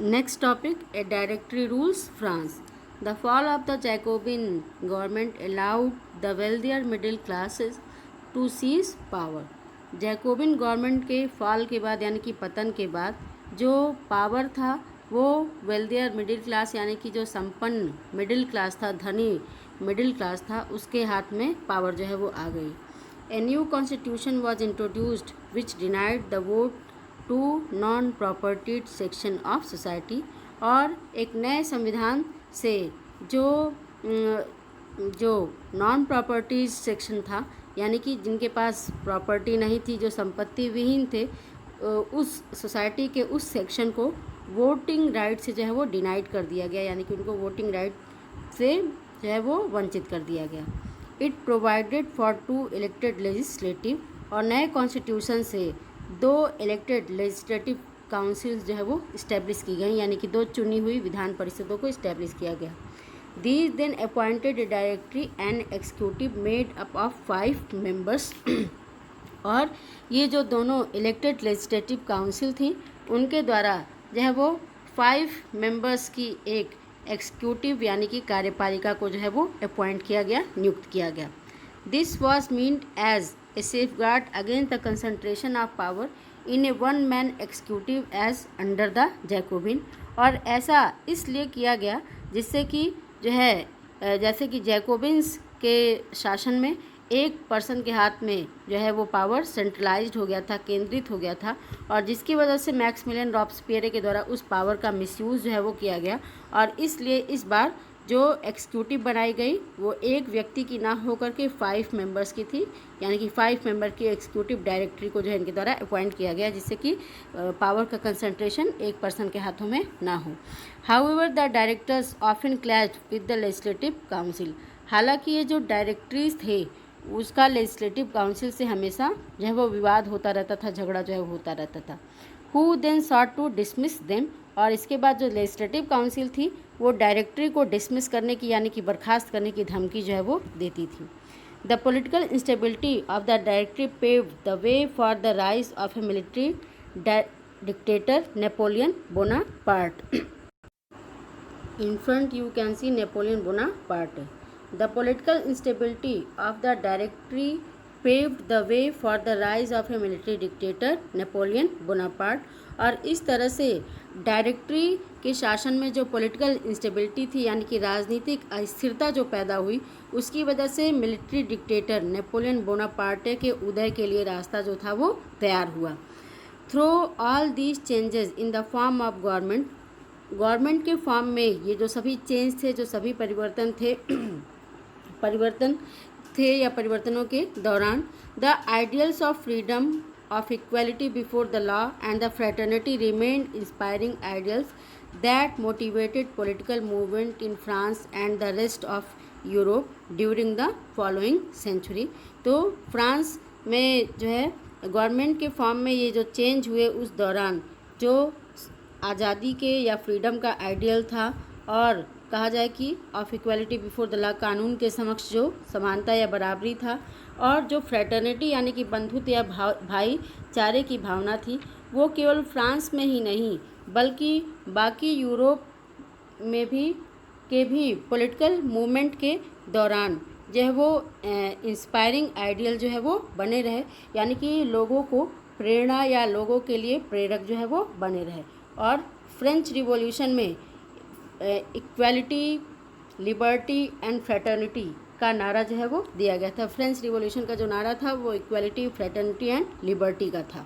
Next topic, a directory rules France. The fall of the Jacobin government allowed the wealthier middle classes to seize power. Jacobian government के fall के बाद यानी कि पतन के बाद जो पावर था वो वेल्दियर मिडिल क्लास यानी कि जो संपन्न मिडिल क्लास था, धनी मिडिल क्लास था, उसके हाथ में पावर जो है वो आ गई. A new constitution was introduced which denied the vote to non propertied section of society. और एक नए संविधान से जो नॉन प्रॉपर्टीज सेक्शन था यानी कि जिनके पास प्रॉपर्टी नहीं थी, जो संपत्ति विहीन थे, उस सोसाइटी के उस सेक्शन को वोटिंग राइट से जो है वो डिनाइड कर दिया गया, यानी कि उनको वोटिंग राइट से जो है वो वंचित कर दिया गया. It provided for 2 elected legislative. और नए कॉन्स्टिट्यूशन से 2 इलेक्टेड लेजिस्लेटिव काउंसिल्स जो है वो इस्टेब्लिश की गई, यानी कि 2 चुनी हुई विधान परिषदों को इस्टेब्लिश किया गया. These then appointed a directory and executive made up of 5 members. और ये जो दोनों इलेक्टेड लेजिस्लेटिव काउंसिल थी उनके द्वारा जो है वो 5 मेंबर्स की एक एक्सिक्यूटिव यानी कि कार्यपालिका को जो है वो अपॉइंट किया गया, नियुक्त किया गया. This was meant as a safeguard against the concentration of power in a one man executive as under the Jacobin. और ऐसा इसलिए किया गया जिससे कि जो है जैसे कि जैकोबिन्स के शासन में एक पर्सन के हाथ में जो है वो पावर सेंट्रलाइज्ड हो गया था, केंद्रित हो गया था, और जिसकी वजह से मैक्सिमिलियन रॉब्सपियर के द्वारा उस पावर का मिसयूज़ जो है वो किया गया. और इसलिए इस बार जो एक्सिक्यूटिव बनाई गई वो एक व्यक्ति की ना होकर के 5 मेंबर्स की थी, यानी कि 5 मेंबर की एक्सिक्यूटिव डायरेक्टरी को जो है इनके द्वारा अपॉइंट किया गया, जिससे कि पावर का कंसंट्रेशन एक पर्सन के हाथों में ना हो. However the directors often clashed with the legislative council. हालांकि ये जो डायरेक्टरीज थे उसका लेजिस्लेटिव काउंसिल से हमेशा जो है वो विवाद होता रहता था, झगड़ा जो है होता रहता था. Who then sought to dismiss them. और इसके बाद जो लेजिस्लेटिव काउंसिल थी वो डायरेक्टरी को डिसमिस करने की यानी कि बर्खास्त करने की धमकी जो है वो देती थी. The political instability of the directory paved the way for the rise of A military dictator Napoleon Bonaparte. In front you can see Napoleon Bonaparte. The political instability of the directory paved the way for the rise of a military dictator Napoleon Bonaparte. और इस तरह से directory के शासन में जो political instability थी यानी कि राजनीतिक अस्थिरता जो पैदा हुई, उसकी वजह से मिलिट्री डिक्टेटर नेपोलियन बोनापार्टे के उदय के लिए रास्ता जो था वो तैयार हुआ. Through all these changes in the form of government के फॉर्म में ये जो सभी चेंज थे, जो सभी परिवर्तन थे या परिवर्तनों के दौरान, the ideals of freedom of equality before the law and the fraternity remained inspiring ideals that motivated political movement in France and the rest of Europe during the following century. तो फ्रांस में जो है government के form में ये जो change हुए उस दौरान जो आज़ादी के या फ्रीडम का आइडियल था, और कहा जाए कि of equality before the law, कानून के समक्ष जो समानता या बराबरी था, और जो फ्रेटर्निटी यानी कि बंधुत्व या भाईचारे की भावना थी, वो केवल फ्रांस में ही नहीं बल्कि बाकी यूरोप में भी पॉलिटिकल मूवमेंट के दौरान जो है वो इंस्पायरिंग आइडियल जो है वो बने रहे, यानी कि लोगों को प्रेरणा या लोगों के लिए प्रेरक जो है वो बने रहे. और फ्रेंच रिवॉल्यूशन में इक्वालिटी, लिबर्टी एंड फ्रेटर्निटी का नारा जो है वो दिया गया था. फ्रेंच रिवॉल्यूशन का जो नारा था वो इक्वालिटी, फ्रेटर्निटी एंड लिबर्टी का था.